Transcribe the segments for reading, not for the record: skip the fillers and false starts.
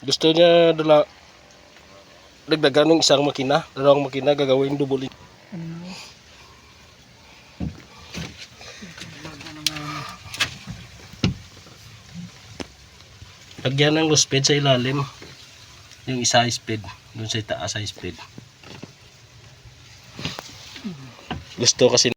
Gusto niya dagdagan ng isang makina, dalawang makina gagawin double. Lagyan ng low speed sa ilalim. Yung isa speed, doon sa itaas sa speed. Gusto kasi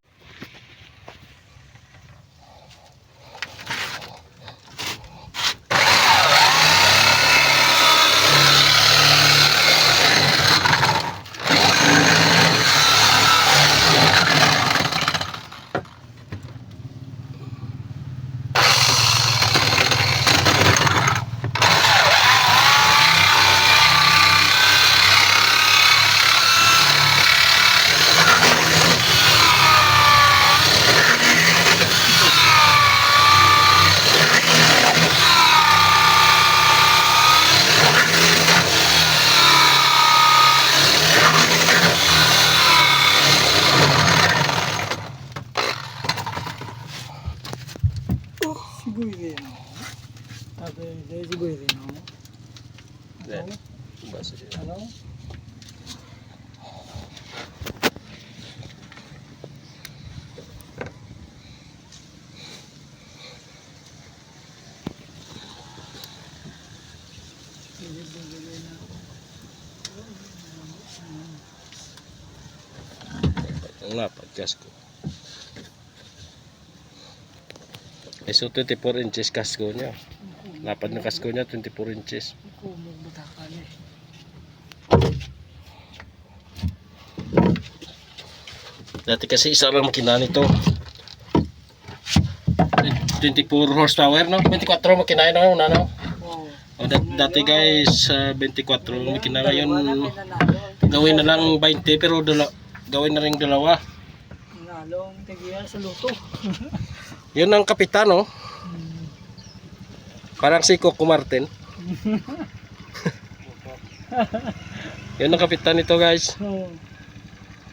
ang lapad kasko. So 24 inches kasko niya. Lapad na kasko niya 24 inches. Dati kasi isa lang makina nito. 24 horsepower no? 24 makina na una no? Dati guys 24 makina, ngayon gawin na lang 20 pero gawin na rin dalawa. Nalong tigiyan sa luto. Yun ang kapitan no? Parang si Coco Martin. Yun ang kapitan nito guys.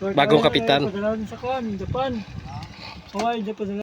Bagong kapitan. Sa Japan. Hawaii, Japan.